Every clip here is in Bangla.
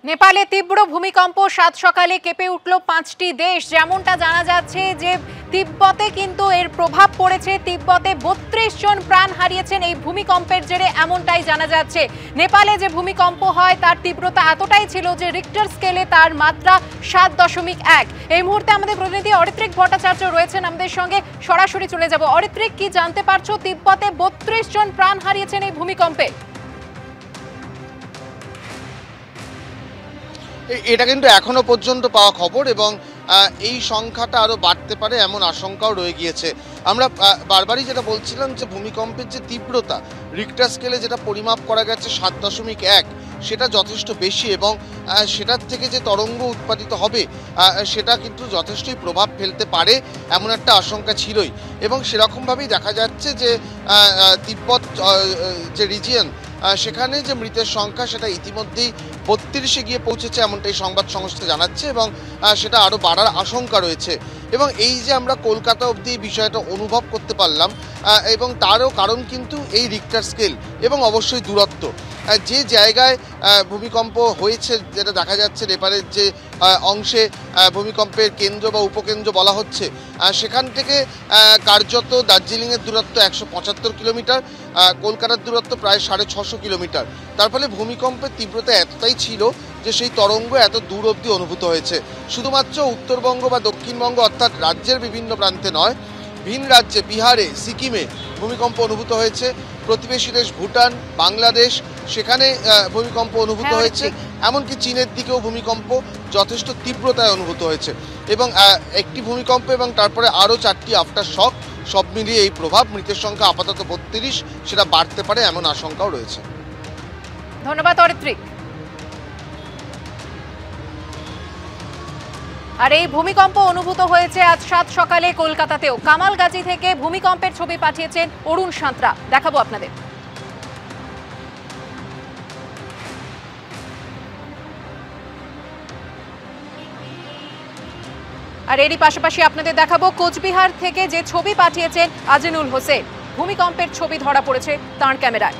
নেপালে তীব্র ভূমিকম্প, সাত সকালে কেঁপে উঠল 5টি দেশ। যেমনটা জানা যাচ্ছে যে তিব্বতে কিন্তু এর প্রভাব পড়েছে। তিব্বতে 32 জন প্রাণ হারিয়েছেন এই ভূমিকম্পের জেরে, এমনটাই জানা যাচ্ছে। নেপালে যে ভূমিকম্প হয় তার তীব্রতা এতটাই ছিল যে রিক্টার স্কেলে তার মাত্রা 7.1। এই মুহূর্তে আমাদের প্রতিনিধি অরিত্রিক ভট্টাচার্য রয়েছেন আমাদের সঙ্গে, সরাসরি চলে যাব। অরিত্রিক, কি জানতে পারছো? তিব্বতে 32 জন প্রাণ হারিয়েছেন এই ভূমিকম্পে। এটা কিন্তু এখনো পর্যন্ত পাওয়া খবর এবং এই সংখ্যাটা আরো বাড়তে পারে এমন আশঙ্কাও রয়ে গিয়েছে। আমরা বারবারই যেটা বলছিলাম যে ভূমিকম্পের যে তীব্রতা রিক্টার স্কেলে যেটা পরিমাপ করা গেছে 7.1, সেটা যথেষ্ট বেশি এবং সেটার থেকে যে তরঙ্গ উৎপাদিত হবে সেটা কিন্তু যথেষ্টই প্রভাব ফেলতে পারে এমন একটা আশঙ্কা ছিলই। এবং সেরকমভাবেই দেখা যাচ্ছে যে তিব্বত যে রিজিয়ন সেখানে যে মৃতের সংখ্যা সেটা ইতিমধ্যেই 32-এ গিয়ে পৌঁছেছে এমনটাই সংবাদ সংস্থা জানাচ্ছে এবং সেটা আরও বাড়ার আশঙ্কা রয়েছে। এবং এই যে আমরা কলকাতা অবধি এই বিষয়টা অনুভব করতে পারলাম এবং তারও কারণ কিন্তু এই রিক্টার স্কেল এবং অবশ্যই দূরত্ব। যে জায়গায় ভূমিকম্প হয়েছে, যেটা দেখা যাচ্ছে নেপালের যে অংশে ভূমিকম্পের কেন্দ্র বা উপকেন্দ্র বলা হচ্ছে, সেখান থেকে কার্যত দার্জিলিংয়ের দূরত্ব 175 কিলোমিটার, কলকাতার দূরত্ব প্রায় 650 কিলোমিটার। তার ফলে ভূমিকম্পের তীব্রতা এতটাই ছিল যে সেই তরঙ্গ এত দূর অবধি অনুভূত হয়েছে। শুধুমাত্র উত্তরবঙ্গ বা দক্ষিণবঙ্গ অর্থাৎ রাজ্যের বিভিন্ন প্রান্তে নয়, ভিন রাজ্যে বিহারে, সিকিমে ভূমিকম্প অনুভূত হয়েছে। প্রতিবেশী দেশ ভুটান, বাংলাদেশ, সেখানে ভূমিকম্প অনুভূত হয়েছে। এমনকি চীনের দিকেও ভূমিকম্প যথেষ্ট তীব্রতায় অনুভূত হয়েছে এবং একটি ভূমিকম্প এবং তারপরে আরও 4টি আফটার শক, সব মিলিয়ে এই প্রভাব। মৃতের সংখ্যা আপাতত 32, সেটা বাড়তে পারে এমন আশঙ্কাও রয়েছে। ধন্যবাদ অরিত্রিক। আর এই ভূমিকম্প অনুভূত হয়েছে আজ 7 সকালে কলকাতাতেও। কামালগাজী থেকে ভূমিকম্পের ছবি পাঠিয়েছেন অরুণ সাঁতরা, দেখাবো আপনাদের। আর এরই পাশাপাশি আপনাদের দেখাবো কোচবিহার থেকে যে ছবি পাঠিয়েছেন আজিনুল হোসেন। ভূমিকম্পের ছবি ধরা পড়েছে তাঁর ক্যামেরায়।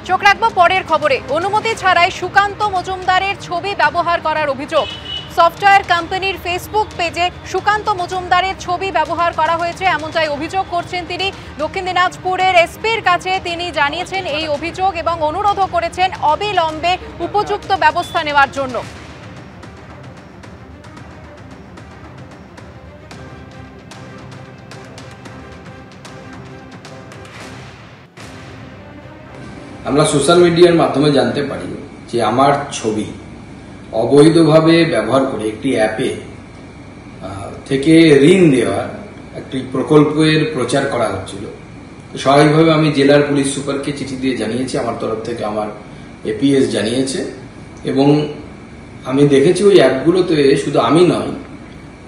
চোখ রাখবো পরের খবরে। অনুমতি ছাড়াই সুকান্ত মজুমদারের ছবি ব্যবহার করার অভিযোগ। সফটওয়্যার কোম্পানির ফেসবুক পেজে সুকান্ত মজুমদারের ছবি ব্যবহার করা হয়েছে, এমনটাই অভিযোগ করছেন তিনি। দক্ষিণ দিনাজপুরের এসপির কাছে তিনি জানিয়েছেন এই অভিযোগ এবং অনুরোধও করেছেন অবিলম্বে উপযুক্ত ব্যবস্থা নেওয়ার জন্য। আমরা সোশ্যাল মিডিয়ার মাধ্যমে জানতে পারি যে আমার ছবি অবৈধভাবে ব্যবহার করে একটি অ্যাপে থেকে ঋণ দেওয়ার একটি প্রকল্পের প্রচার করা হচ্ছিল। স্বাভাবিকভাবে আমি জেলার পুলিশ সুপারকে চিঠি দিয়ে জানিয়েছি, আমার তরফ থেকে আমার এপিএস জানিয়েছে এবং আমি দেখেছি ওই অ্যাপগুলোতে শুধু আমি নয়,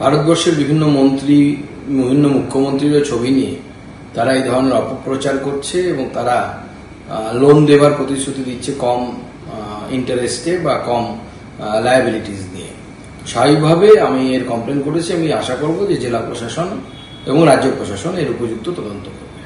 ভারতবর্ষের বিভিন্ন মন্ত্রী, বিভিন্ন মুখ্যমন্ত্রীরও ছবি নিয়ে তারা এই ধরনের অপপ্রচার করছে এবং তারা লোন দেওয়ার প্রতিশ্রুতি দিচ্ছে কম ইন্টারেস্টে বা কম লায়াবিলিটিস দিয়ে। স্বাভাবিকভাবে আমি এর কমপ্লেন করেছি। আমি আশা করব যে জেলা প্রশাসন এবং রাজ্য প্রশাসন এর উপযুক্ত তদন্ত করবে।